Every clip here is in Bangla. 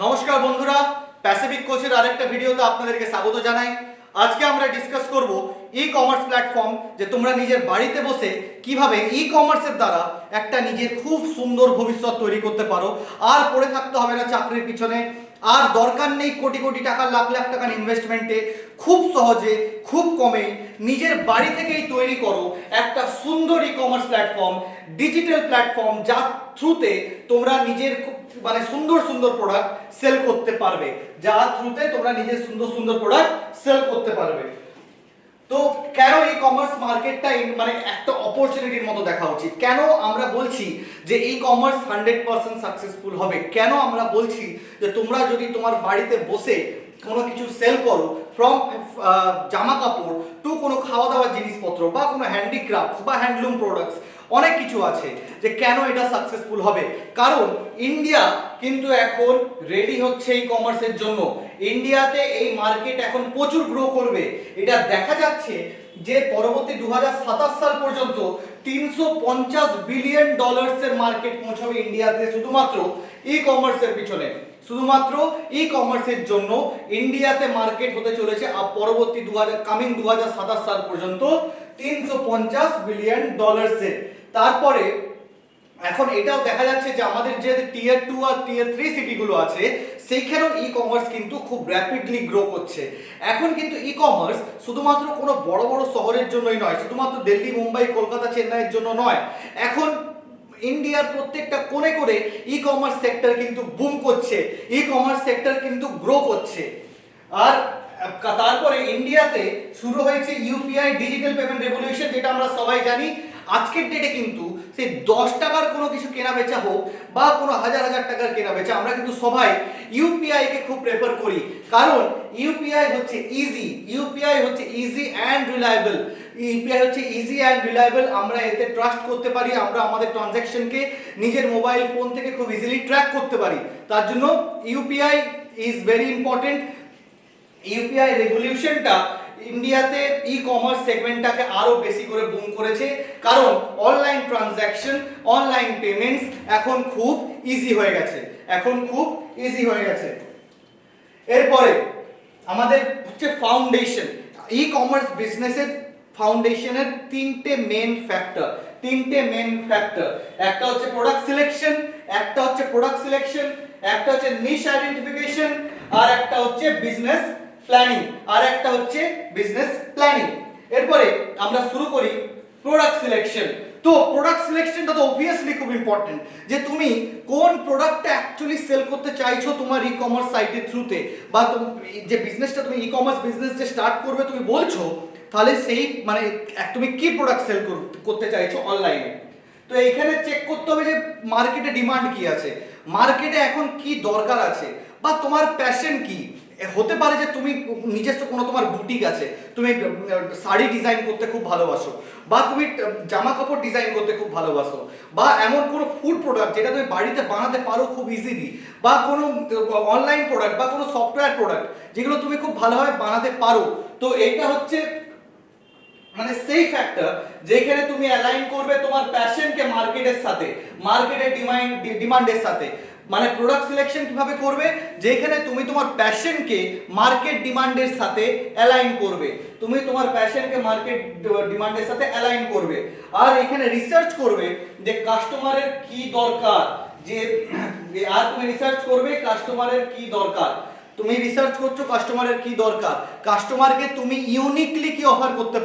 নমস্কার বন্ধুরা, প্যাসিফিক কোচের আরেকটা ভিডিওতে আপনাদেরকে স্বাগত জানাই। আজকে আমরা ডিসকাস করব ই কমার্স প্ল্যাটফর্ম, যে তোমরা নিজের বাড়িতে বসে কিভাবে ই কমার্সের দ্বারা একটা নিজের খুব সুন্দর ভবিষ্যৎ তৈরি করতে পারো। আর পড়ে থাকতে হবে না চাকরির পিছনে, আর দরকার নেই কোটি কোটি টাকা লাখ লাখ টাকার ইনভেস্টমেন্টে। খুব সহজে খুব কমে নিজের বাড়ি থেকেই তৈরি করো একটা সুন্দর e commerce platform, digital platform, যার থ্রুতে তোমরা নিজের মানে সুন্দর সুন্দর প্রোডাক্ট সেল করতে পারবে, যার থ্রুতে তোমরা নিজের সুন্দর সুন্দর প্রোডাক্ট সেল করতে পারবে। তো কেন ই কমার্স মার্কেটটা মানে একটা অপরচুনিটির মতো দেখা উচিত? কেন আমরা বলছি যে ই কমার্স 100% সাকসেসফুল হবে? কেন আমরা বলছি যে তোমরা যদি তোমার বাড়িতে বসে কোনো কিছু সেল করো, ফ্রম জামা কাপড় টু কোনো খাওয়া দাওয়ার জিনিসপত্র বা কোনো হ্যান্ডিক্রাফটস বা হ্যান্ডলুম প্রোডাক্টস, অনেক কিছু আছে যে কেন এটা সাকসেসফুল হবে। কারণ ইন্ডিয়া কিন্তু এখন রেডি হচ্ছে ই কমার্সের জন্য। ইন্ডিয়াতে এই মার্কেট এখন প্রচুর গ্রো করবে। এটা দেখা যাচ্ছে যে পরবর্তী 2027 সাল পর্যন্ত $350 বিলিয়ন এর মার্কেট পৌঁছাবে ইন্ডিয়াতে, শুধুমাত্র ই কমার্সের পিছনে, শুধুমাত্র ই কমার্সের জন্য ইন্ডিয়াতে মার্কেট হতে চলেছে পরবর্তী 2027 সাল পর্যন্ত $350 বিলিয়ন। তারপরে এখন এটাও দেখা যাচ্ছে যে আমাদের যে টিয়ার 2 আর টিয়ার 3 সিটিগুলো আছে, সেইখানেও ই কমার্স কিন্তু খুব র্যাপিডলি গ্রো করছে। এখন কিন্তু ই কমার্স শুধুমাত্র কোনো বড় বড় শহরের জন্যই নয়, শুধুমাত্র দিল্লি, মুম্বাই, কলকাতা, চেন্নাইয়ের জন্য নয়। এখন ইন্ডিয়ার প্রত্যেকটা কোণে কোণে ই কমার্স সেক্টর কিন্তু বুম করছে, ই কমার্স সেক্টর কিন্তু গ্রো করছে। আর তারপরে ইন্ডিয়াতে শুরু হয়েছে ইউপিআই, ডিজিটাল পেমেন্ট রেভলিউশন, যেটা আমরা সবাই জানি। আজকের ডেটে কিন্তু সেই 10 টাকার কোনো কিছু কেনা বেচা হোক বা কোনো হাজার হাজার টাকার কেনা বেচা, আমরা কিন্তু সবাই ইউপিআই কে খুব প্রেফার করি। কারণ ইউপিআই হচ্ছে ইজি অ্যান্ড রিলায়েবল। ইউপিআই হচ্ছে ইজি অ্যান্ড রিলায়েবল, আমরা এতে ট্রাস্ট করতে পারি, আমরা আমাদের ট্রানজ্যাকশনকে নিজের মোবাইল ফোন থেকে খুব ইজিলি ট্র্যাক করতে পারি। তার জন্য UPI is very important. UPI রেভলিউশনটা ইন্ডিয়াতে ই কমার্স সেগমেন্টটাকে আরো বেশি করে বুম করেছে, কারণ অনলাইন ট্রানজ্যাকশন, অনলাইন পেমেন্টস এখন খুব ইজি হয়ে গেছে, এরপরে আমাদের হচ্ছে ফাউন্ডেশন। ই কমার্স বিজনেসের ফাউন্ডেশনের তিনটে মেন ফ্যাক্টর। একটা হচ্ছে প্রোডাক্ট সিলেকশন, একটা হচ্ছে নিশ আইডেন্টিফিকেশন, আর একটা হচ্ছে বিজনেস প্ল্যানিং। এরপরে আমরা শুরু করি প্রোডাক্ট সিলেকশন। তো প্রোডাক্ট সিলেকশনটা তো অবভিয়াসলি খুব ইম্পর্টেন্ট, যে তুমি কোন প্রোডাক্টটা অ্যাকচুয়ালি সেল করতে চাইছো তোমার ই কমার্স সাইটের থ্রুতে, বা যে বিজনেসটা তুমি ই কমার্স বিজনেস যে স্টার্ট করবে তুমি বলছো, তাহলে সেই মানে তুমি কি প্রোডাক্ট সেল করতে চাইছো অনলাইনে। তো এইখানে চেক করতে হবে যে মার্কেটে ডিমান্ড কি আছে, মার্কেটে এখন কি দরকার আছে, বা তোমার প্যাশন কি। হতে পারে যে তুমি নিজস্ব কোনো তোমার বুটিক আছে, তুমি শাড়ি ডিজাইন করতে খুব ভালোবাসো, বা তুমি জামা কাপড় ডিজাইন করতে খুব ভালোবাসো, বা এমন কোনো ফুড প্রোডাক্ট যেটা তুমি বাড়িতে বানাতে পারো খুব ইজিলি, বা কোনো অনলাইন প্রোডাক্ট বা কোনো সফটওয়্যার প্রোডাক্ট যেগুলো তুমি খুব ভালোভাবে বানাতে পারো। তো এইটা হচ্ছে মানে সেই ফ্যাক্টর যেখানে তুমি অ্যালাইন করবে তোমার প্যাশনকে মার্কেটের সাথে, মার্কেটের ডিমান্ডের সাথে। মানে প্রোডাক্ট সিলেকশন কিভাবে করবে, যেখানে তুমি তোমার প্যাশনকে মার্কেট ডিমান্ডের সাথে অ্যালাইন করবে, আর এখানে রিসার্চ করবে যে কাস্টমারের কি দরকার, তুমি রিসার্চ করছো কাস্টমারের কি দরকার, কাস্টমারকে তুমি ইউনিকলি কি অফার করতে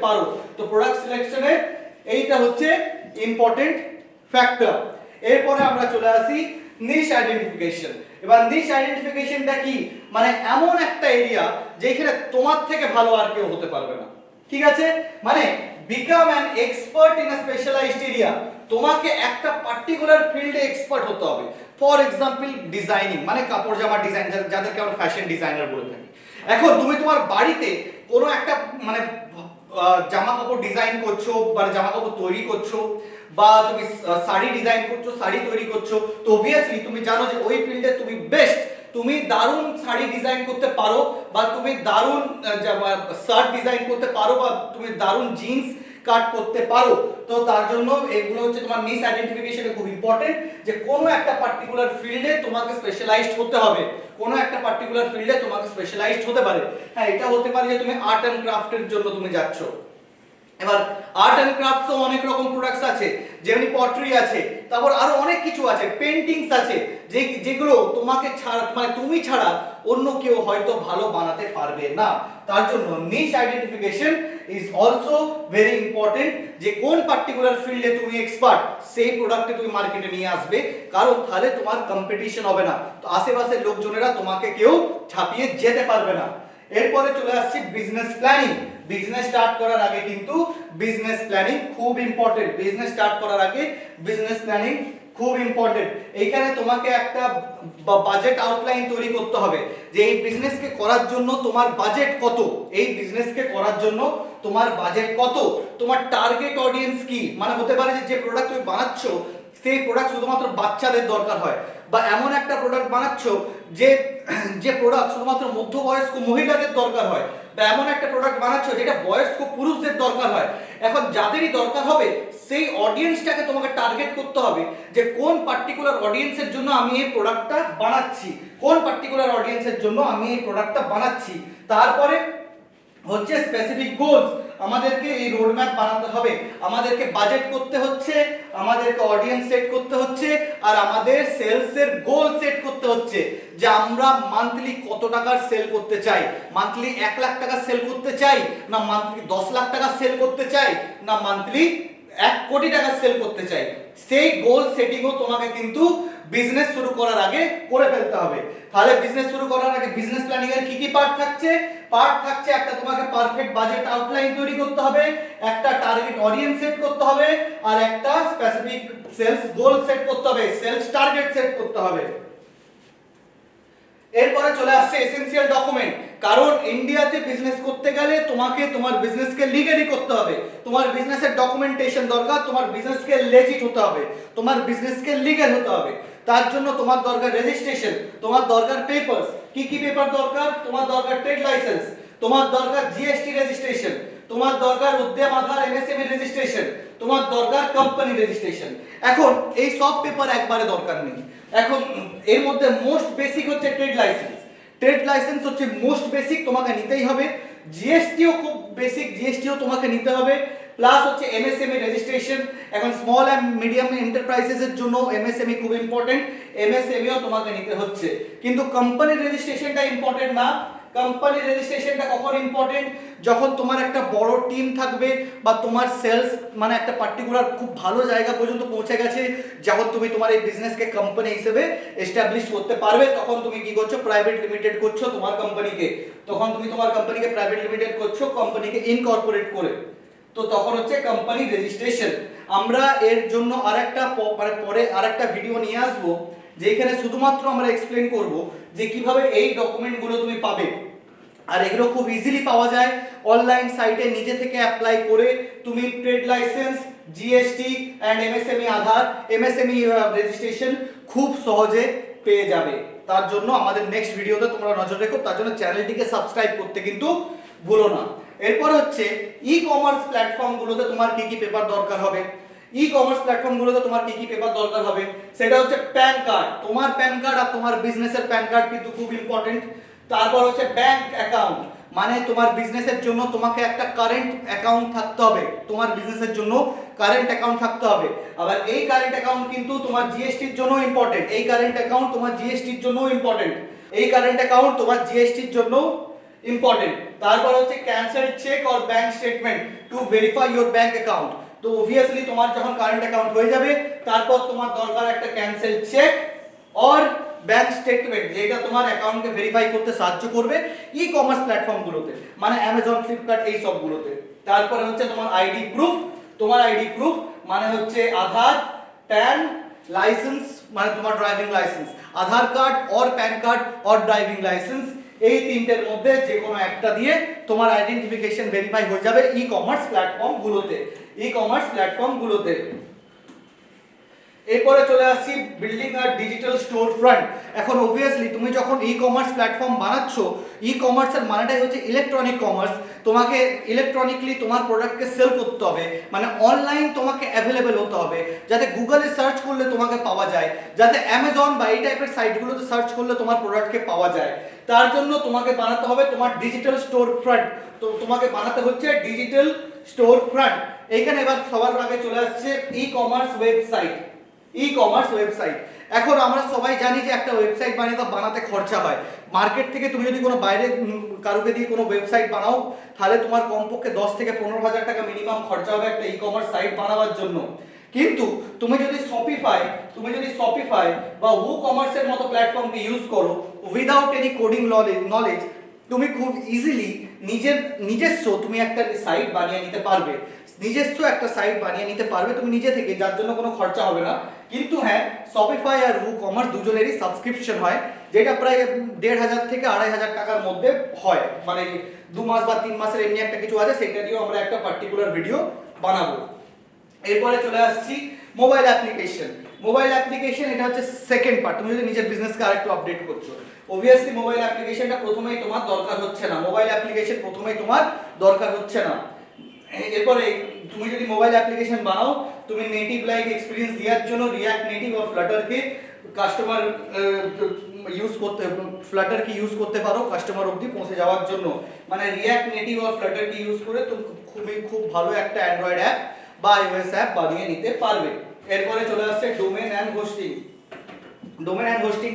পারো, তো প্রোডাক্ট সিলেকশনে এইটা হচ্ছে ইম্পর্টেন্ট ফ্যাক্টর। এরপরে আমরা চলে আসি নিশ আইডেন্টিফিকেশন। এবার নিশ আইডেন্টিফিকেশনটা কি, মানে এমন একটা এরিয়া যেখানে তোমার থেকে ভালো আর কেউ হতে পারবে না। ঠিক আছে, মানে become an expert in a specialised area. তোমাকে একটা পার্টিকুলার ফিল্ডে এক্সপার্ট হতে হবে। ফর এক্সাম্পল ডিজাইনিং, মানে কাপড় জামা ডিজাইন, যাদেরকে আমরা ফ্যাশন ডিজাইনার বলে থাকি। এখন তুমি তোমার বাড়িতে কোনো একটা মানে জামা কাপড় ডিজাইন করছো, মানে জামা কাপড় তৈরি করছো, বা তুমি শাড়ি ডিজাইন করছো, শাড়ি তৈরি করছো, তো অবভিয়াসলি তুমি জানো যে ওই ফিল্ডে তুমি বেস্ট, তুমি দারুণ শাড়ি ডিজাইন করতে পারো, বা তুমি দারুণ শার্ট ডিজাইন করতে পারো, বা তুমি দারুণ জিন্স কাট করতে পারো। তো তার জন্য এগুলো হচ্ছে তোমার নিশ আইডেন্টিফিকেশনে খুব ইম্পর্টেন্ট, যে কোনো একটা পার্টিকুলার ফিল্ডে তোমাকে স্পেশালাইজড হতে হবে, কোনো একটা পার্টিকুলার ফিল্ডে তোমাকে স্পেশালাইজড হতে পারে। হ্যাঁ, এটা হতে পারে যে তুমি আর্ট অ্যান্ড ক্রাফটের জন্য তুমি যাচ্ছ। এবার আর্ট অ্যান্ড ক্রাফটসও অনেক রকম প্রোডাক্টস আছে, যেমনি পটরি আছে, তারপর আরো অনেক কিছু আছে, পেন্টিংস আছে, যেগুলো তোমাকে ছাড়া মানে তুমি ছাড়া অন্য কেউ হয়তো ভালো বানাতে পারবে না। তার জন্য niche identification is also very important, যে কোন পার্টিকুলার ফিল্ডে তুমি এক্সপার্ট সেই প্রোডাক্টে তুমি মার্কেটে নিয়ে আসবে, কারণ তাহলে তোমার কম্পিটিশন হবে না, তো আশেপাশের লোকজনেরা তোমাকে কেউ ছাপিয়ে যেতে পারবে না। এরপরে চলে আসছে বিজনেস প্ল্যানিং। বিজনেস স্টার্ট করার আগে কিন্তু বিজনেস প্ল্যানিং খুব ইম্পর্টেন্ট। বিজনেস স্টার্ট করার আগে বিজনেস প্ল্যানিং খুব ইম্পর্টেন্ট। এইখানে তোমাকে একটা বাজেট আউটলাইন তৈরি করতে হবে, যে এই বিজনেসকে করার জন্য তোমার বাজেট কত, এই বিজনেসকে করার জন্য তোমার বাজেট কত, তোমার টার্গেট অডিয়েন্স কি। মানে হতে পারে যে প্রোডাক্ট তুমি বানাচ্ছ সেই প্রোডাক্ট শুধুমাত্র বাচ্চাদের দরকার হয়, বা এমন একটা প্রোডাক্ট বানাচ্ছ যে প্রোডাক্ট শুধুমাত্র মধ্যবয়স্ক মহিলাদের দরকার হয়, বা এমন একটা প্রোডাক্ট বানাচ্ছ যেটা বয়স্ক পুরুষদের দরকার হয়। এখন যাদেরই দরকার হবে সেই অডিয়েন্সটাকে তোমাকে টার্গেট করতে হবে, যে কোন পার্টিকুলার অডিয়েন্সের জন্য আমি এই প্রোডাক্টটা বানাচ্ছি, কোন পার্টিকুলার অডিয়েন্সের জন্য আমি এই প্রোডাক্টটা বানাচ্ছি। তারপরে হচ্ছে স্পেসিফিক গোলস। আমাদেরকে এই রোডম্যাপ বানাতে হবে, আমাদেরকে বাজেট করতে হচ্ছে, আমাদেরকে অডিয়েন্স সেট করতে হচ্ছে, আর আমাদের সেলসের গোল সেট করতে হচ্ছে, যে আমরা মান্থলি কত টাকার সেল করতে চাই। মান্থলি 1 লাখ টাকা সেল করতে চাই, না মান্থলি 10 লাখ টাকা সেল করতে চাই, না মান্থলি 1 কোটি টাকা সেল করতে চাই। সেই গোল সেটিংও তোমাকে কিন্তু বিজনেস শুরু করার আগে করে ফেলতে হবে। তাহলে বিজনেস শুরু করার আগে বিজনেস প্ল্যানিং এর কি কি পার্ট থাকছে? পার্ট থাকছে, একটা তোমাকে পারফেক্ট বাজেট আউটলাইন তৈরি করতে হবে, একটা টার্গেট অডিয়েন্স সেট করতে হবে, আর একটা স্পেসিফিক সেলস গোল সেট করতে হবে, সেলস টার্গেট সেট করতে হবে। এরপরে চলে আসছে এসেনশিয়াল ডকুমেন্ট। কারণ ইন্ডিয়াতে বিজনেস করতে গেলে তোমাকে তোমার বিজনেসকে লিগালি করতে হবে, তোমার বিজনেসের ডকুমেন্টেশন দরকার, তোমার বিজনেসকে লেজিট হতে হবে, তোমার বিজনেসকে লিগ্যাল হতে হবে। তার জন্য তোমার দরকার রেজিস্ট্রেশন, তোমার দরকার পেপারস। কি কি পেপার দরকার? তোমার দরকার ট্রেড লাইসেন্স, তোমার দরকার জিএসটি রেজিস্ট্রেশন, তোমার দরকার উদ্যম আধার এমএসএমই রেজিস্ট্রেশন, তোমার দরকার কোম্পানি রেজিস্ট্রেশন। এখন এই সব পেপার একবারে দরকার নেই। এখন এর মধ্যে মোস্ট বেসিক হচ্ছে ট্রেড লাইসেন্স। ট্রেড লাইসেন্স হচ্ছে মোস্ট বেসিক, তোমাকে নিতেই হবে। জিএসটিও খুব বেসিক, জিএসটিও তোমাকে নিতে হবে। প্লাস হচ্ছে এমএসএমই রেজিস্ট্রেশন। এখন স্মল অ্যান্ড মিডিয়াম এন্টারপ্রাইজেস এর জন্য এমএসএমই খুব ইম্পর্টেন্ট, এমএসএমইও তোমাকে নিতে হচ্ছে। কিন্তু কোম্পানির রেজিস্ট্রেশনটা ইম্পর্টেন্ট না। কোম্পানি রেজিস্ট্রেশনটা কখন ইম্পর্টেন্ট? যখন তোমার একটা বড় টিম থাকবে, বা তোমার সেলস মানে একটা পার্টিকুলার খুব ভালো জায়গা পর্যন্ত পৌঁছে গেছে, যখন তুমি তোমার এই বিজনেসকে কোম্পানি হিসেবে এস্টাবলিশ করতে পারবে, তখন তুমি কি করছো? প্রাইভেট লিমিটেড করছো তোমার কোম্পানিকে। তখন তুমি তোমার কোম্পানিকে প্রাইভেট লিমিটেড করছো কোম্পানিকে ইনকর্পোরেট করে, তো তখন হচ্ছে কোম্পানি রেজিস্ট্রেশন। আমরা এর জন্য আরেকটা পরে আরেকটা ভিডিও নিয়ে আসবো, যেখানে শুধুমাত্র আমরা এক্সপ্লেন করব যে কিভাবে এই ডকুমেন্টগুলো তুমি পাবে। আর এগুলো খুব ইজিলি পাওয়া যায় অনলাইন সাইটে, নিজে থেকে অ্যাপ্লাই করে তুমি trade licence, GST and MSME Aadhaar, MSME registration খুব সহজে পেয়ে যাবে। তার জন্য আমাদের নেক্সট ভিডিওতে তোমরা নজর রেখো, তার জন্য চ্যানেলটিকে সাবস্ক্রাইব করতে কিন্তু ভুলো না। এরপর হচ্ছে ই কমার্স প্ল্যাটফর্মগুলোতে তোমার কি কি পেপার দরকার হবে। ই কমার্স প্ল্যাটফর্মগুলোতে তোমার কি কি পেপার দরকার হবে, সেটা হচ্ছে প্যান কার্ড। তোমার প্যান কার্ড আর তোমার বিজনেসের প্যান কার্ড কিন্তু খুব ইম্পর্টেন্ট। তারপর হচ্ছে ব্যাংক অ্যাকাউন্ট, মানে তোমার বিজনেসের জন্য তোমাকে একটা কারেন্ট অ্যাকাউন্ট থাকতে হবে, তোমার বিজনেসের জন্য কারেন্ট অ্যাকাউন্ট থাকতে হবে। আবার এই কারেন্ট অ্যাকাউন্ট কিন্তু তোমার জিএসটির জন্য ইম্পর্টেন্ট, এই কারেন্ট অ্যাকাউন্ট তোমার জিএসটির জন্য ইম্পর্টেন্ট, এই কারেন্ট অ্যাকাউন্ট তোমার জিএসটির জন্য ইম্পর্টেন্ট। তারপর হচ্ছে cancel check or bank statement to verify your bank account. তো অবভিয়াসলি তোমার যখন কারেন্ট অ্যাকাউন্ট হয়ে যাবে, তারপর তোমার দরকার একটা cancel check or bank statement, যেটা তোমার অ্যাকাউন্টকে ভেরিফাই করতে সাহায্য করবে ই কমার্স প্ল্যাটফর্মগুলোতে, মানে অ্যামাজন, ফ্লিপকার্ট, এই সবগুলোতে। তারপরে হচ্ছে তোমার আইডি প্রুফ। তোমার আইডি প্রুফ মানে হচ্ছে আধার, প্যান, লাইসেন্স মানে তোমার driving licence, Aadhaar card or pan card or driving licence, এই তিনটের মধ্যে যে কোনো একটা দিয়ে তোমার আইডেন্টিফিকেশন ভেরিফাই হয়ে যাবে ই কমার্স প্ল্যাটফর্মগুলোতে, ই কমার্স প্ল্যাটফর্মগুলোতে। এরপরে চলে আসছি বিল্ডিং আর ডিজিটাল স্টোর ফ্রন্ট। এখন অবভিয়াসলি তুমি যখন ই কমার্স প্ল্যাটফর্ম বানাচ্ছ, ই কমার্সের মানেটাই হচ্ছে ইলেকট্রনিক কমার্স। তোমাকে ইলেকট্রনিকলি তোমার প্রোডাক্টকে সেল করতে হবে, মানে অনলাইন তোমাকে অ্যাভেলেবেল হতে হবে, যাতে গুগলে সার্চ করলে তোমাকে পাওয়া যায়, যাতে অ্যামাজন বা এই টাইপের সাইটগুলোতে সার্চ করলে তোমার প্রোডাক্টকে পাওয়া যায়। তার জন্য তোমাকে বানাতে হবে তোমার ডিজিটাল স্টোর ফ্রন্ট। তো তোমাকে বানাতে হচ্ছে ডিজিটাল স্টোর ফ্রন্ট। এইখানে এবার সবার আগে চলে আসছে e commerce website. E commerce website, এখন আমরা সবাই জানি যে একটা ওয়েবসাইট বানাতে খরচা হয়। মার্কেট থেকে তুমি যদি কোনো বাইরে কারোকে দিয়ে কোনো ওয়েবসাইট বানাও, তাহলে তোমার কমপক্ষে 10 থেকে 15,000 টাকা মিনিমাম খরচা হবে একটা ই কমার্স সাইট বানাবার জন্য। কিন্তু তুমি যদি শপিফাই বা উ কমার্সের মতো প্ল্যাটফর্মকে ইউজ করো উইদাউট এনি কোডিং নলেজ, তুমি খুব ইজিলি নিজস্ব তুমি একটা সাইট বানিয়ে নিতে পারবে। তুমি নিজে থেকে, যার জন্য কোনো খরচা হবে না। কিন্তু হ্যাঁ, শপিফাই আর উ কমার্স দুজনেরই সাবস্ক্রিপশন হয়, যেটা প্রায় 1,500 থেকে 2,500 টাকার মধ্যে হয়, মানে 2 মাস বা 3 মাসের এমনি একটা কিছু আছে, সেটা দিয়েও আমরা একটা পার্টিকুলার ভিডিও বানাবো। এরপরে চলে আসছি মোবাইল অ্যাপ্লিকেশন। এটা হচ্ছে সেকেন্ড পার্ট। তুমি যদি নিজের বিজনেসকে আরেকটু আপডেট করছো, অবভিয়াসলি মোবাইল অ্যাপ্লিকেশনটা প্রথমেই তোমার দরকার হচ্ছে না। এরপরে তুমি যদি মোবাইল অ্যাপ্লিকেশন বানাও, তুমি নেটিভ লাইক এক্সপিরিয়েন্স দেওয়ার জন্য রিঅ্যাক্ট নেটিভ আর ফ্লাটারকে ইউজ করতে পারো কাস্টমার অবধি পৌঁছে যাওয়ার জন্য। মানে রিঅ্যাক্ট নেটিভ আর ফ্লাটারকে ইউজ করে তুমি খুব ভালো একটা অ্যান্ড্রয়েড অ্যাপ বা iOS অ্যাপ বানিয়ে নিতে পারবে। এরপরে চলে আসছে ডোমেন অ্যান্ড হোস্টিং।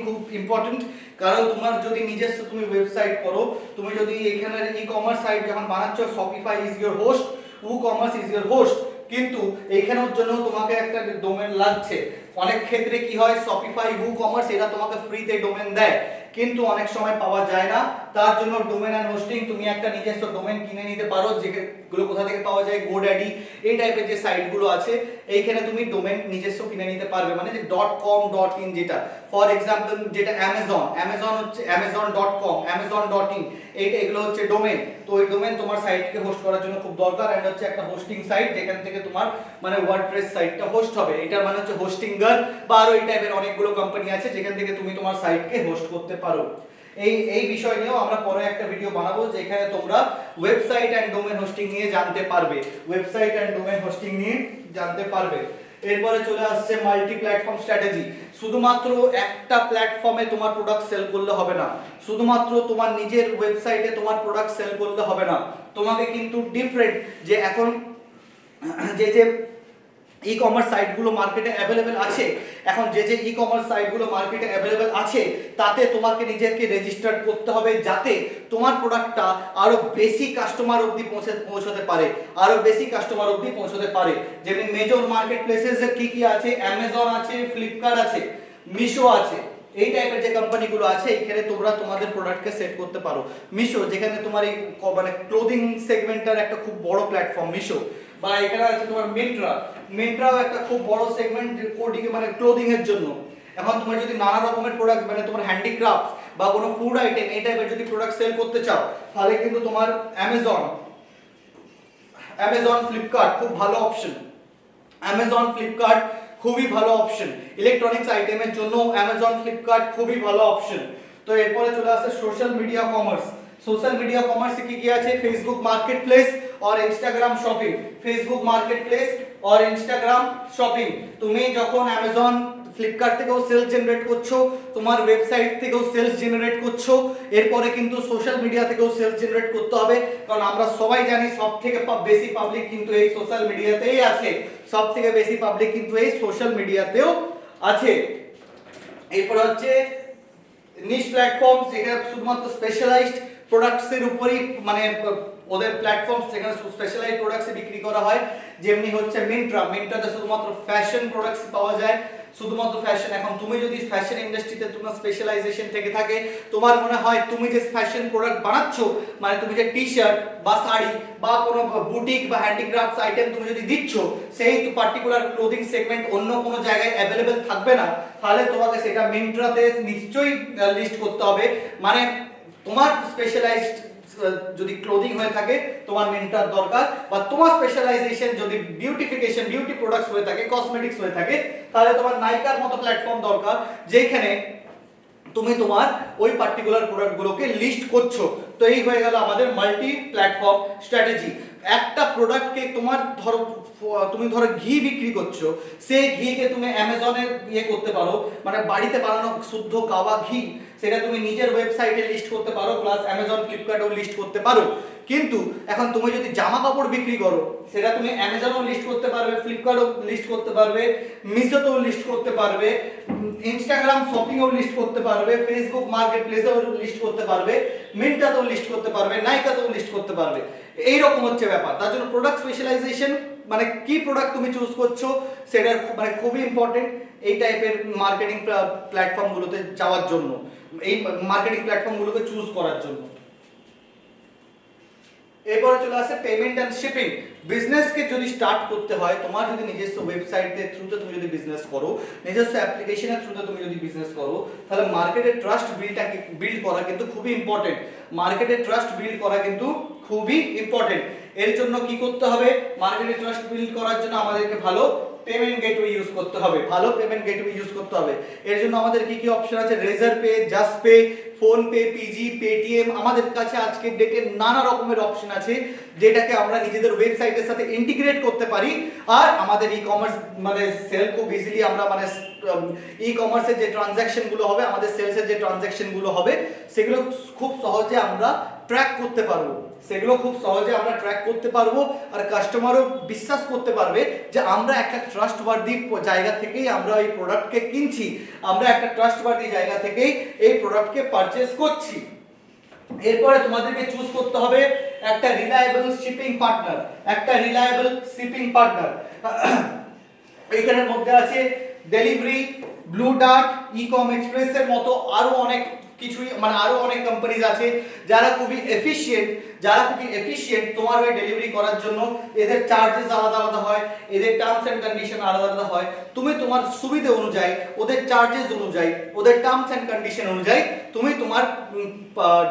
খুব ইম্পর্টেন্ট, কারণ তোমার যদি নিজস্ব তুমি ওয়েবসাইট করো, তুমি যদি এখানে ই কমার্স সাইট যখন বানাচ্ছ, Shopify is your host, WooCommerce is your host, কিন্তু এইখানের জন্য তোমাকে একটা ডোমেন লাগছে। অনেক ক্ষেত্রে কি হয়, শপিফাই উ কমার্স এরা তোমাকে ফ্রিতে ডোমেন দেয়, কিন্তু অনেক সময় পাওয়া যায় না। তার জন্য ডোমেন অ্যান্ড হোস্টিং তুমি একটা নিজস্ব ডোমেন কিনে নিতে পারো, যেগুলো কোথা থেকে পাওয়া যায়, গোড্যাডি এই টাইপের যে সাইটগুলো আছে, এইখানে তুমি ডোমেন নিজস্ব কিনে নিতে পারবে। মানে যে .com .in, যেটা ফর এক্সাম্পল যেটা অ্যামাজন হচ্ছে amazon.com, amazon.in, এগুলো হচ্ছে ডোমেন। তো ওই ডোমেন তোমার সাইটকে হোস্ট করার জন্য খুব দরকার, এন্ড হচ্ছে একটা হোস্টিং সাইট যেখান থেকে তোমার মানে ওয়ার্ডপ্রেস সাইটটা হোস্ট হবে। এটা মানে হচ্ছে হোস্টিঙ্গার বা আরো এই টাইপের অনেকগুলো কোম্পানি আছে যেখান থেকে তুমি তোমার সাইটকে হোস্ট করতে পারো। এই বিষয় নিয়েও আমরা পরে একটা ভিডিও বানাবো, যেখানে তোমরা ওয়েবসাইট এন্ড ডোমেন হোস্টিং নিয়ে জানতে পারবে। এরপরে চলে আসছে মাল্টি প্ল্যাটফর্ম স্ট্র্যাটেজি। শুধুমাত্র একটা প্ল্যাটফর্মে তোমার প্রোডাক্ট সেল করলে হবে না, শুধুমাত্র তোমার নিজের ওয়েবসাইটে তোমার প্রোডাক্ট সেল করলে হবে না, তোমাকে কিন্তু ডিফারেন্ট যে এখন যে ই কমার্স সাইটগুলো মার্কেটে অ্যাভেলেবেল আছে, তাতে তোমাকে নিজেকে রেজিস্টার করতে হবে, যাতে তোমার প্রোডাক্টটা আরো বেশি কাস্টমার অবধি পৌঁছাতে পারে। যেমন মেজর মার্কেট প্লেসেস এর কি আছে, অ্যামাজন আছে, ফ্লিপকার্ট আছে, মিশো আছে, এই টাইপের যে কোম্পানিগুলো আছে, এখানে তোমরা তোমাদের প্রোডাক্টকে সেট করতে পারো। মিশো, যেখানে তোমার এই মানে ক্লোদিং সেগমেন্টের একটা খুব বড় প্ল্যাটফর্ম মিশো, বা এখানে আছে তোমার মিন্ট্রাও একটা খুব বড় সেগমেন্ট কোডিং মানে ক্লোদিং এর জন্য। এখন তোমার যদি নানা রকমের প্রোডাক্ট মানে তোমার হ্যান্ডিক্রাফট বা কোনো ফুড আইটেম এই টাইপের যদি প্রোডাক্ট সেল করতে চাও, তাহলে কিন্তু তোমার অ্যামাজন ফ্লিপকার্ট খুব ভালো অপশন। ইলেকট্রনিক্স আইটেমের জন্য অ্যামাজন ফ্লিপকার্ট খুবই ভালো অপশন। তো এরপরে চলে আসছে সোশ্যাল মিডিয়া কমার্স। কি আছে, ফেসবুক মার্কেটপ্লেস और इंस्टाग्राम शॉपिंग। তুমি যখন অ্যামাজন ফ্লিপকার্ট থেকেও সেলস জেনারেট করছো, তোমার ওয়েবসাইট থেকেও সেলস জেনারেট করছো, এরপরে কিন্তু সোশ্যাল মিডিয়া থেকেও সেলস জেনারেট করতে হবে, কারণ আমরা সবাই জানি সবথেকে বেশি পাবলিক কিন্তু এই সোশ্যাল মিডিয়াতেও আছে। এরপর হচ্ছে নিশ প্ল্যাটফর্ম, যেখানে শুধুমাত্র স্পেশালাইজড প্রোডাক্টস এর উপরই মানে ওদের প্ল্যাটফর্ম, সেখানে স্পেশালাইজড প্রোডাক্টস বিক্রি করা হয়। যেমনি হচ্ছে মিন্ট্রাতে শুধুমাত্র ফ্যাশন প্রোডাক্টস পাওয়া যায়, শুধুমাত্র ফ্যাশন। এখন তুমি যদি ফ্যাশন ইন্ডাস্ট্রিতে তোমার স্পেশালাইজেশন থেকে থাকে, তোমার মনে হয় তুমি যে ফ্যাশন প্রোডাক্ট বানাচ্ছ, মানে তুমি যে টি-শার্ট বা শাড়ি বা কোনো বুটিক বা হ্যান্ডিক্রাফটস আইটেম তুমি যদি দিচ্ছ, সেই পার্টিকুলার ক্লোদিং সেগমেন্ট অন্য কোনো জায়গায় অ্যাভেলেবেল থাকবে না, তাহলে তোমাকে সেটা মিন্ট্রাতে নিশ্চয়ই লিস্ট করতে হবে। মানে তোমার স্পেশালাইজড যদি ক্লোদিং হয়ে থাকে তোমার মেন্টর দরকার, বা তোমার স্পেশালাইজেশন যদি বিউটিফিকেশন বিউটি প্রোডাক্টস হয়ে থাকে, কসমেটিক্স হয়ে থাকে, তাহলে তোমার নাইকার মতো প্ল্যাটফর্ম দরকার যেখানে তুমি তোমার ওই পার্টিকুলার প্রোডাক্টগুলোকে লিস্ট করছো। তো এই হয়ে গেল আমাদের মাল্টি প্ল্যাটফর্ম স্ট্র্যাটেজি। একটা প্রোডাক্টকে তোমার তুমি ধরো ঘি বিক্রি করছো, সেই ঘিকে তুমি অ্যামাজনে করতে পারো, মানে বাড়িতে বানানো শুদ্ধ কাওয়া ঘি, সেটা তুমি নিজের ওয়েবসাইটে লিস্ট করতে পারো, প্লাস অ্যামাজন ফ্লিপকার্টেও লিস্ট করতে পারো। কিন্তু এখন তুমি যদি জামা কাপড় বিক্রি করো, সেটা তুমি অ্যামাজনেও লিস্ট করতে পারবে, ফ্লিপকার্টেও লিস্ট করতে পারবে, মিশোতেও লিস্ট করতে পারবে, ইনস্টাগ্রাম শপিংয়েও লিস্ট করতে পারবে, ফেসবুক মার্কেট প্লেসেও লিস্ট করতে পারবে, মিন্ট্রাতেও লিস্ট করতে পারবে, নাইকাতেও লিস্ট করতে পারবে। এইরকম হচ্ছে ব্যাপার। তার জন্য প্রোডাক্ট স্পেশালাইজেশন, মানে কি প্রোডাক্ট তুমি চুজ করছো সেটা মানে খুবই ইম্পর্টেন্ট এই টাইপের মার্কেটিং প্ল্যাটফর্মগুলোতে যাওয়ার জন্য, এই মার্কেটিং প্ল্যাটফর্মগুলোকে চুজ করার জন্য। এরপরে চলে আসে পেমেন্ট অ্যান্ড শিপিং। বিজনেসকে যদি স্টার্ট করতে হয়, তোমার যদি নিজস্ব ওয়েবসাইটের থ্রুতে তুমি যদি বিজনেস করো, নিজস্ব অ্যাপ্লিকেশনের থ্রুতে তুমি যদি বিজনেস করো, তাহলে মার্কেটের ট্রাস্ট বিল্ড করা কিন্তু খুবই ইম্পর্টেন্ট। মার্কেটের ট্রাস্ট বিল্ড করা কিন্তু খুবই ইম্পর্টেন্ট। এর জন্য কি করতে হবে? মার্কেটের ট্রাস্ট বিল্ড করার জন্য আমাদেরকে ভালো পেমেন্ট গেটওয়ে ইউজ করতে হবে, ভালো পেমেন্ট গেটওয়ে ইউজ করতে হবে। এর জন্য আমাদের কি কি অপশন আছে? Razorpay, Juspay, PhonePe, PG, Paytm, আমাদের কাছে আজকের ডেটে নানা রকমের অপশন আছে যেটাকে আমরা নিজেদের ওয়েবসাইটের সাথে ইন্টিগ্রেট করতে পারি। আর আমাদের ই কমার্স মানে সেল খুব ইজিলি আমরা মানে ই কমার্সের যে ট্রানজ্যাকশনগুলো হবে, আমাদের সেলসের যে ট্রানজ্যাকশনগুলো হবে, সেগুলো খুব সহজে আমরা ট্র্যাক করতে পারবো, সেগুলো খুব সহজে আমরা ট্র্যাক করতে পারবো। আর কাস্টমারও বিশ্বাস করতে পারবে যে আমরা একটা ট্রাস্টওয়ার্দি জায়গা থেকেই আমরা এই প্রোডাক্টকে কিনছি, আমরা একটা ট্রাস্টওয়ার্দি জায়গা থেকেই এই প্রোডাক্টকে পারচেজ করছি। এরপরে তোমাদেরকে চুজ করতে হবে একটা রিলায়েবল শিপিং পার্টনার, একটা রিলায়েবল শিপিং পার্টনার। এইখানের মধ্যে আছে ডেলিভারি, ব্লু ডার্ট, ইকম এক্সপ্রেসের মতো আরো অনেক কিছুই, মানে আরো অনেক কোম্পানিজ আছে যারা খুবই এফিশিয়েন্ট তোমার হয়ে ডেলিভারি করার জন্য। এদের চার্জেস আলাদা আলাদা হয়, এদের টার্মস এন্ড কন্ডিশন আলাদা আলাদা হয়। তুমি তোমার সুবিধা অনুযায়ী, ওদের চার্জেস অনুযায়ী, ওদের টার্মস এন্ড কন্ডিশন অনুযায়ী তুমি তোমার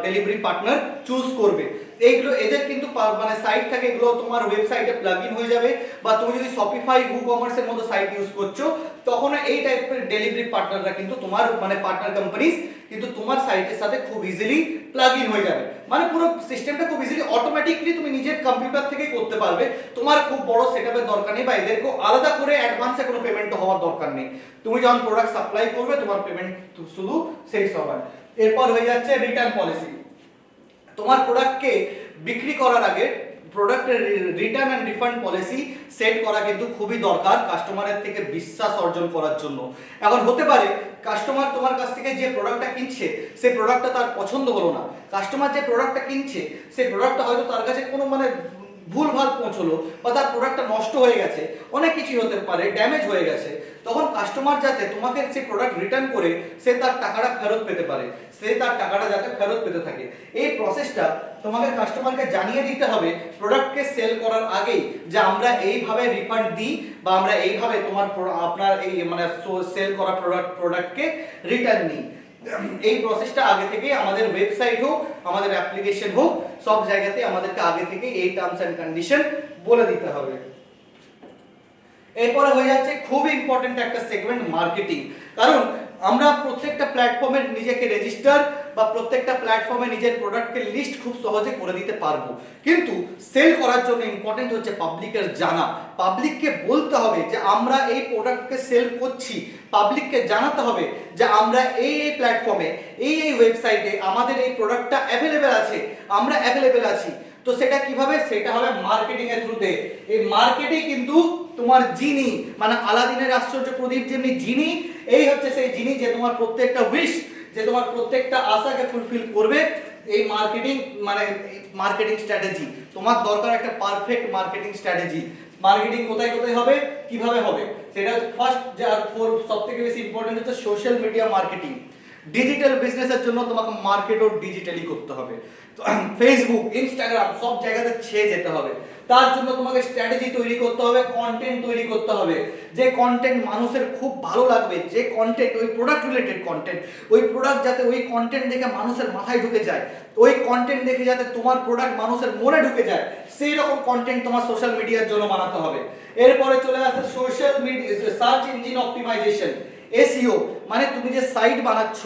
ডেলিভারি পার্টনার চুজ করবে। এইগুলো এদের কিন্তু মানে সাইট থাকে, এগুলো তোমার ওয়েবসাইটে প্লাগ ইন হয়ে যাবে। বা তুমি যদি শপিফাই, WooCommerce এর মতো সাইট ইউজ করছো, তখন এই টাইপের ডেলিভারি পার্টনাররা কিন্তু তোমার মানে পার্টনার কোম্পানিজ কিন্তু তোমার সাইটের সাথে খুব ইজিলি প্লাগ ইন হয়ে যাবে। মানে পুরো সিস্টেমটা খুব ইজিলি অটোমেটিকলি তুমি নিজের কম্পিউটার থেকেই করতে পারবে। তোমার খুব বড় সেটআপের দরকার নেই, বা এদেরকে আলাদা করে অ্যাডভান্সে কোনো পেমেন্ট হওয়ার দরকার নেই। তুমি যখন প্রোডাক্ট সাপ্লাই করবে, তোমার পেমেন্ট শুধু সেই সময়। এরপর হয়ে যাচ্ছে রিটার্ন পলিসি। তোমার প্রোডাক্টকে বিক্রি করার আগে প্রোডাক্টের return and refund policy set করা কিন্তু খুবই দরকার কাস্টমারের থেকে বিশ্বাস অর্জন করার জন্য। এখন হতে পারে কাস্টমার তোমার কাছ থেকে যে প্রোডাক্টটা কিনছে, সেই প্রোডাক্টটা তার পছন্দ হলো না। কাস্টমার যে প্রোডাক্টটা কিনছে, সেই প্রোডাক্টটা হয়তো তার কাছে কোনো মানে ভুলভাল পৌঁছলো, বা তার প্রোডাক্টটা নষ্ট হয়ে গেছে, অনেক কিছুই হতে পারে, ড্যামেজ হয়ে গেছে। তখন কাস্টমার যাতে তোমাকে সেই প্রোডাক্ট রিটার্ন করে সে তার টাকাটা ফেরত পেতে পারে, সে তার টাকাটা যাতে ফেরত পেতে থাকে, এই প্রসেসটা তোমাকে কাস্টমারকে জানিয়ে দিতে হবে প্রোডাক্টকে সেল করার আগেই, যে আমরা এইভাবে রিফান্ড দিই, বা আমরা এইভাবে আপনার এই মানে সেল করা প্রোডাক্টকে রিটার্ন নিই। এই প্রসেসটা আগে থেকে আমাদের ওয়েবসাইট হোক, আমাদের অ্যাপ্লিকেশন হোক, সব জায়গাতে আমাদেরকে আগে থেকে এই টার্মস এন্ড কন্ডিশন বলে দিতে হবে। এরপরে হয়ে যাচ্ছে খুব ইম্পর্টেন্ট একটা সেগমেন্ট, মার্কেটিং। কারণ আমরা প্রত্যেকটা প্ল্যাটফর্মে নিজেকে রেজিস্টার বা প্রত্যেকটা প্ল্যাটফর্মে নিজের প্রোডাক্টকে লিস্ট খুব সহজে করে দিতে পারবো, কিন্তু সেল করার জন্য ইম্পর্টেন্ট হচ্ছে পাবলিকের জানা। পাবলিককে বলতে হবে যে আমরা এই প্রোডাক্টকে সেল করছি, পাবলিককে জানাতে হবে যে আমরা এই প্ল্যাটফর্মে, এই ওয়েবসাইটে আমাদের এই প্রোডাক্টটা অ্যাভেলেবেল আছে, আমরা অ্যাভেলেবেল আছি। তো সেটা কিভাবে? সেটা হবে মার্কেটিং এর থ্রুতে। এই মার্কেটিং কিন্তু তোমার জিনি, মানে আলাদিনের আশ্চর্য প্রদীপ যেমনি জিনি, এই হচ্ছে সেই জিনি যে তোমার প্রত্যেকটা উইশ, যে তোমার প্রত্যেকটা আশাকে ফুলফিল করবে। এই মার্কেটিং মানে মার্কেটিং স্ট্র্যাটেজি তোমার দরকার, একটা পারফেক্ট মার্কেটিং স্ট্র্যাটেজি। মার্কেটিং কোথায় কোথায় হবে, কিভাবে হবে, সেটা ফার্স্ট যে আর সবথেকে বেশি ইম্পর্টেন্ট হচ্ছে সোশ্যাল মিডিয়া মার্কেটিং। ডিজিটাল বিজনেসের জন্য তোমাকে মার্কেটও ডিজিটালি করতে হবে, ফেসবুক, ইনস্টাগ্রাম সব জায়গাতে ছেয়ে যেতে হবে। তার জন্য তোমাকে স্ট্র্যাটেজি তৈরি করতে হবে, কন্টেন্ট তৈরি করতে হবে, যে কন্টেন্ট মানুষের খুব ভালো লাগবে, যে কন্টেন্ট ওই প্রোডাক্ট রিলেটেড কন্টেন্ট, ওই প্রোডাক্ট যাতে ওই কন্টেন্ট দেখে মানুষের মাথায় ঢুকে যায়, ওই কন্টেন্ট দেখে যাতে তোমার প্রোডাক্ট মানুষের মনে ঢুকে যায়, সেই রকম কন্টেন্ট তোমার সোশ্যাল মিডিয়ার জন্য বানাতে হবে। এরপরে চলে আসে social media search engine optimisation, SEO, মানে তুমি যে সাইট বানাচ্ছ,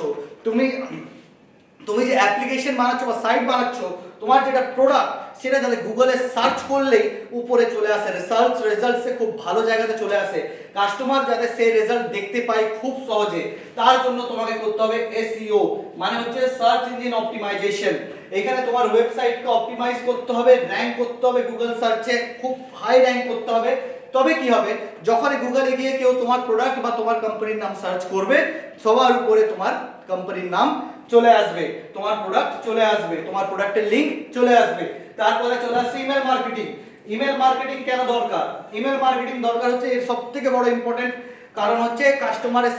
তুমি যে অ্যাপ্লিকেশন বানাচ্ছ বা সাইট বানাচ্ছ, তোমার যেটা প্রোডাক্ট সেটা যাতে গুগলে সার্চ করলেই উপরে চলে আসে, সার্চ রেজাল্টসে খুব ভালো জায়গাতে চলে আসে, কাস্টমার যাতে সেই রেজাল্ট দেখতে পায় খুব সহজে, তার জন্য তোমাকে করতে হবে এসইও, মানে হচ্ছে সার্চ ইঞ্জিন অপটিমাইজেশন। এখানে তোমার ওয়েবসাইটকে অপটিমাইজ করতে হবে, র্যাঙ্ক করতে হবে গুগল সার্চে, খুব হাই র্যাঙ্ক করতে হবে। তবে কি হবে, যখন গুগলে গিয়ে কেউ তোমার প্রোডাক্ট বা তোমার কোম্পানির নাম সার্চ করবে, সবার উপরে তোমার কোম্পানির নাম চলে আসবে, তোমার প্রোডাক্ট চলে আসবে, তোমার প্রোডাক্টের লিংক চলে আসবে। তারপরে চলে আসছে ইমেল মার্কেটিং। ইমেল মার্কেটিং কেন দরকার? ইমেল মার্কেটিং দরকার হচ্ছে এর সবথেকে বড় ইম্পর্টেন্ট কারণ হচ্ছে কাস্টমারের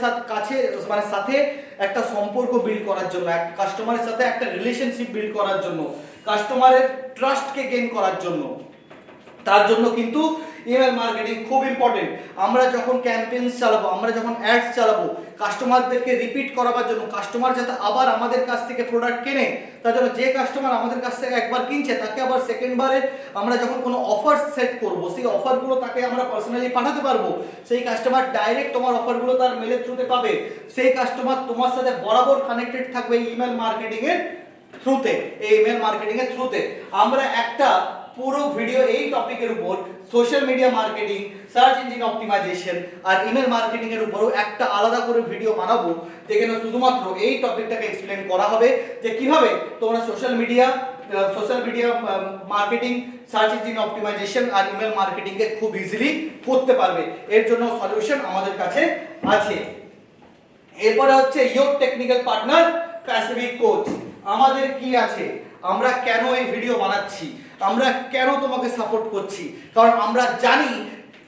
সাথে একটা সম্পর্ক বিল্ড করার জন্য, এক কাস্টমারের সাথে একটা রিলেশনশিপ বিল্ড করার জন্য, কাস্টমারের ট্রাস্টকে গেইন করার জন্য। তার জন্য কিন্তু ইমেল মার্কেটিং খুব ইম্পর্টেন্ট। আমরা যখন ক্যাম্পেইনস চালাবো, আমরা যখন অ্যাডস চালাবো, কাস্টমারদেরকে রিপিট করাবার জন্য, কাস্টমার যাতে আবার আমাদের কাছ থেকে প্রোডাক্ট কেনে, তার জন্য যে কাস্টমার আমাদের কাছ থেকে একবার কিনছে তাকে আবার সেকেন্ডবারে আমরা যখন কোনো অফার সেট করব, সেই অফারগুলো তাকে আমরা পার্সোনালি পাঠাতে পারবো, সেই কাস্টমার ডাইরেক্ট তোমার অফারগুলো তার মেলের থ্রুতে পাবে, সেই কাস্টমার তোমার সাথে বরাবর কানেক্টেড থাকবে ইমেল মার্কেটিং এর থ্রুতে। এই ইমেল মার্কেটিং এর থ্রুতে আমরা একটা পুরো ভিডিও এই টপিকের উপর, social media marketing, search engine optimisation আর ইমেল মার্কেটিং এর উপরও একটা আলাদা করে ভিডিও বানাবো, যেখানে শুধুমাত্র এই টপিকটাকে এক্সপ্লেন করা হবে যে কিভাবে তোমরা social media marketing, search engine optimisation আর ইমেল মার্কেটিং কে খুব ইজিলি করতে পারবে। এর জন্য সলিউশন আমাদের কাছে আছে। এরপরে হচ্ছে your technical partner Pacific coach. আমাদের কি আছে, আমরা কেন এই ভিডিও বানাচ্ছি, আমরা কেন তোমাকে সাপোর্ট করছি, কারণ আমরা জানি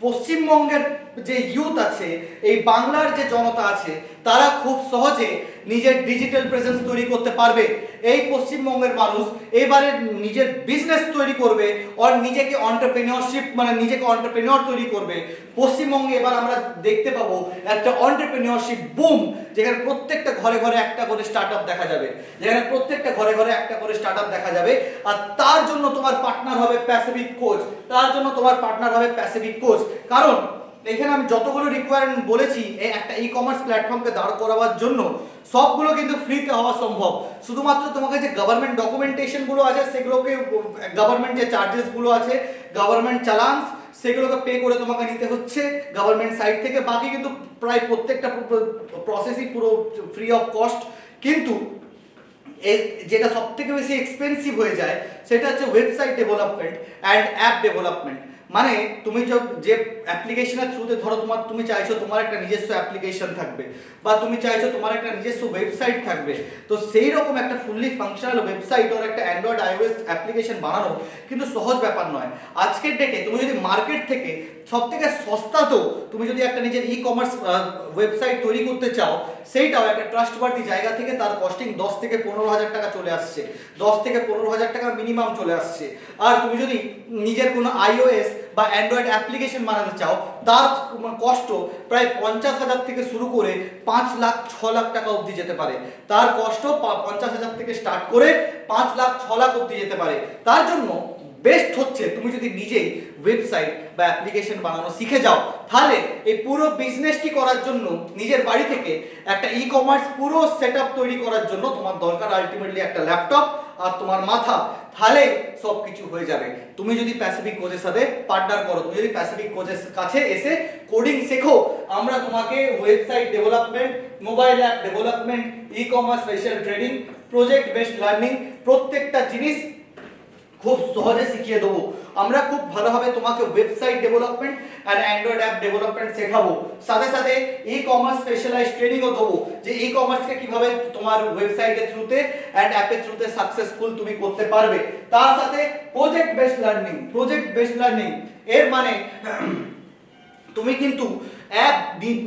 পশ্চিমবঙ্গের যে ইউথ আছে, এই বাংলার যে জনতা আছে, তারা খুব সহজে নিজের ডিজিটাল প্রেজেন্স তৈরি করতে পারবে। এই পশ্চিমবঙ্গের মানুষ এবারে নিজের বিজনেস তৈরি করবে আর নিজেকে অন্টারপ্রেনিয়রশিপ মানে নিজেকে অন্টারপ্রেনিয়র তৈরি করবে। পশ্চিমবঙ্গে এবার আমরা দেখতে পাবো একটা অন্টারপ্রেনিয়রশিপ বুম, যেখানে প্রত্যেকটা ঘরে ঘরে একটা করে স্টার্টআপ দেখা যাবে, যেখানে প্রত্যেকটা ঘরে ঘরে একটা করে স্টার্টআপ দেখা যাবে। আর তার জন্য তোমার পার্টনার হবে প্যাসিফিক কোচ, তার জন্য তোমার পার্টনার হবে প্যাসিফিক কোচ। কারণ এখানে আমি যতগুলো রিকোয়ারমেন্ট বলেছি একটা ই কমার্স প্ল্যাটফর্মকে দাঁড় করাবার জন্য, সবগুলো কিন্তু ফ্রিতে হওয়া সম্ভব। শুধুমাত্র তোমাকে যে গভর্নমেন্ট ডকুমেন্টেশনগুলো আছে সেগুলোকে, গভর্নমেন্ট যে চার্জেসগুলো আছে, গভর্নমেন্ট চালান্স, সেগুলোকে পে করে তোমাকে নিতে হচ্ছে গভর্নমেন্ট সাইট থেকে। বাকি কিন্তু প্রায় প্রত্যেকটা প্রসেসই পুরো ফ্রি অফ কস্ট। কিন্তু যেটা সব থেকে বেশি এক্সপেন্সিভ হয়ে যায় সেটা হচ্ছে website development and app development. মানে তুমি যে অ্যাপ্লিকেশনের থ্রুতে ধরো তুমি চাইছো তোমার একটা নিজস্ব অ্যাপ্লিকেশন থাকবে, বা তুমি চাইছো তোমার একটা নিজস্ব ওয়েবসাইট থাকবে, তো সেই রকম একটা ফুললি ফাংশনাল ওয়েবসাইট আর একটা অ্যান্ড্রয়েড আইওএস অ্যাপ্লিকেশন বানানো কিন্তু সহজ ব্যাপার নয়। আজকের ডেটে তুমি যদি মার্কেট থেকে সব থেকে সস্তাতেও তুমি যদি একটা নিজের ই কমার্স ওয়েবসাইট তৈরি করতে চাও, সেইটাও একটা ট্রাস্টওয়ার্দি জায়গা থেকে তার কস্টিং 10 থেকে 15,000 টাকা চলে আসছে, 10 থেকে 15,000 টাকা মিনিমাম চলে আসছে। আর তুমি যদি নিজের কোনো আইওএস বা অ্যান্ড্রয়েড অ্যাপ্লিকেশন বানাতে চাও, তার কষ্ট প্রায় 50,000 থেকে শুরু করে 5 লাখ 6 লাখ টাকা অবধি যেতে পারে। তার কষ্ট 50,000 থেকে স্টার্ট করে 5 লাখ 6 লাখ অবধি যেতে পারে। তার জন্য বেস্ট হচ্ছে তুমি যদি নিজেই ওয়েবসাইট বা অ্যাপ্লিকেশন বানানো শিখে যাও, তাহলে এই পুরো বিজনেসটি করার জন্য নিজের বাড়ি থেকে একটা ই কমার্স পুরো সেটআপ তৈরি করার জন্য তোমার দরকার আলটিমেটলি একটা ল্যাপটপ আর তোমার মাথা, তাহলে সব কিছু হয়ে যাবে। তুমি যদি প্যাসিফিক কোচের সাথে পার্টনার করো, তুমি যদি প্যাসিফিক কোচের কাছে এসে কোডিং শেখো, আমরা তোমাকে website development, mobile app development, e commerce special training, project based learning, প্রত্যেকটা জিনিস খুব সহজে শিখিয়ে দেবো। আমরা খুব ভালোভাবে তোমাকে ওয়েবসাইট ডেভেলপমেন্ট আর অ্যান্ড্রয়েড অ্যাপ ডেভেলপমেন্ট শেখাবো, সাথে সাথে ই কমার্স স্পেশালাইজ ট্রেনিংও দেবো, যে ই কমার্সকে কিভাবে তোমার ওয়েবসাইটের থ্রুতে অ্যান্ড অ্যাপের থ্রুতে সাকসেসফুল তুমি করতে পারবে। তার সাথে প্রজেক্ট বেসড লার্নিং এর মানে তুমি কিন্তু অ্যাপ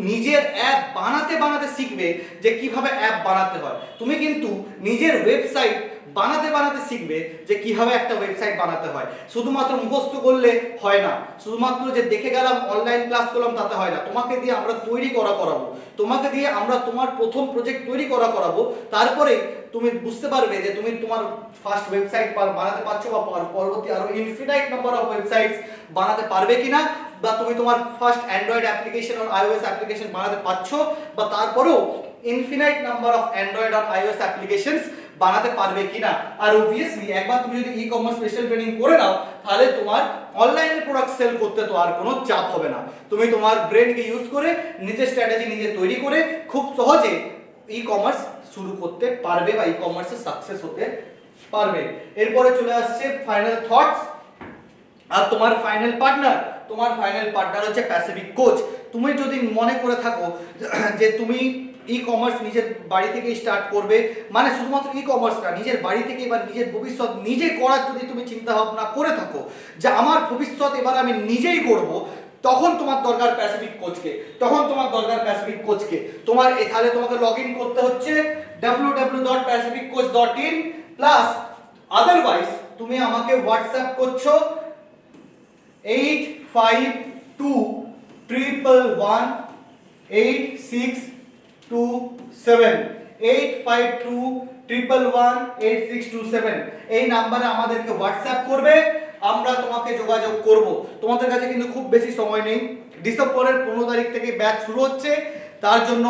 নিজের অ্যাপ বানাতে বানাতে শিখবে যে কিভাবে অ্যাপ বানাতে হয়। তুমি কিন্তু নিজের ওয়েবসাইট বানাতে বানাতে শিখবে যে কিভাবে একটা ওয়েবসাইট বানাতে হয়। শুধুমাত্র মুখস্থ করলে হয় না, শুধুমাত্র যে দেখে গেলাম অনলাইন ক্লাস করলাম তাতে হয় না। তোমাকে দিয়ে আমরা তৈরি করাবো, তোমাকে দিয়ে আমরা তোমার প্রথম প্রজেক্ট তৈরি করাবো। তারপরে তুমি বুঝতে পারবে যে তুমি তোমার ফার্স্ট ওয়েবসাইট বানাতে পারছো বা পরবর্তী আরো ইনফিনাইট নাম্বার অফ ওয়েবসাইটস বানাতে পারবে কিনা, বা তুমি তোমার ফার্স্ট অ্যান্ড্রয়েড অ্যাপ্লিকেশন আর আইওএস অ্যাপ্লিকেশন বানাতে পারছো, বা তারপরেও ইনফিনাইট নাম্বার অফ অ্যান্ড্রয়েড আর আইওএস অ্যাপ্লিকেশনস বানাতে পারবে কিনা। আর অবভিয়াসলি একবার তুমি যদি ই কমার্স স্পেশাল ট্রেনিং করে নাও, তাহলে তোমার অনলাইনে প্রোডাক্ট সেল করতে তো আর কোনো চাপ হবে না। তুমি তোমার ব্রেনকে ইউজ করে নিজের স্ট্র্যাটেজি নিজে তৈরি করে খুব সহজে ই কমার্স শুরু করতে পারবে বা ই কমার্সে সাকসেস হতে পারবে। এরপরে চলে আসছে ফাইনাল থটস। আর তোমার ফাইনাল পার্টনার হচ্ছে প্যাসিফিক কোচ। তুমি যদি মনে করে থাকো যে তুমি ই কমার্স নিজের বাড়ি থেকে স্টার্ট করবে, মানে শুধুমাত্র ই কমার্স না, নিজের বাড়ি থেকে এবার নিজের ভবিষ্যৎ নিজে করার যদি তুমি চিন্তা ভাবনা করে থাকো যে আমার ভবিষ্যৎ এবার আমি নিজেই করব, তখন তোমার দরকার প্যাসিফিক কোচকে। তোমার এখানে তোমাকে লগ ইন করতে হচ্ছে www.pacificcoach.in, প্লাস আদারওয়াইজ তুমি আমাকে হোয়াটসঅ্যাপ করছো 8521118627 এই নাম্বারে আমাদেরকে হোয়াটসঅ্যাপ করবে, আমরা তোমাকে যোগাযোগ করব। তোমাদের কাছে কিন্তু খুব বেশি সময় নেই, ডিসেম্বরের 15 তারিখ থেকে ব্যাচ শুরু হচ্ছে, তার জন্য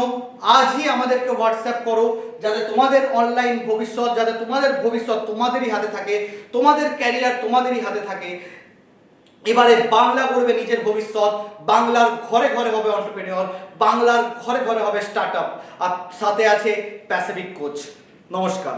আজই আমাদেরকে হোয়াটসঅ্যাপ করো, যাতে তোমাদের অনলাইন ভবিষ্যৎ, যাতে তোমাদের ভবিষ্যৎ তোমাদেরই হাতে থাকে, তোমাদের ক্যারিয়ার তোমাদেরই হাতে থাকে। এবারে বাংলা করবে নিজের ভবিষ্যৎ, বাংলার ঘরে ঘরে হবে এন্টারপ্রেনিউর, বাংলার ঘরে ঘরে হবে স্টার্টআপ, আর সাথে আছে প্যাসিফিক কোচ। নমস্কার।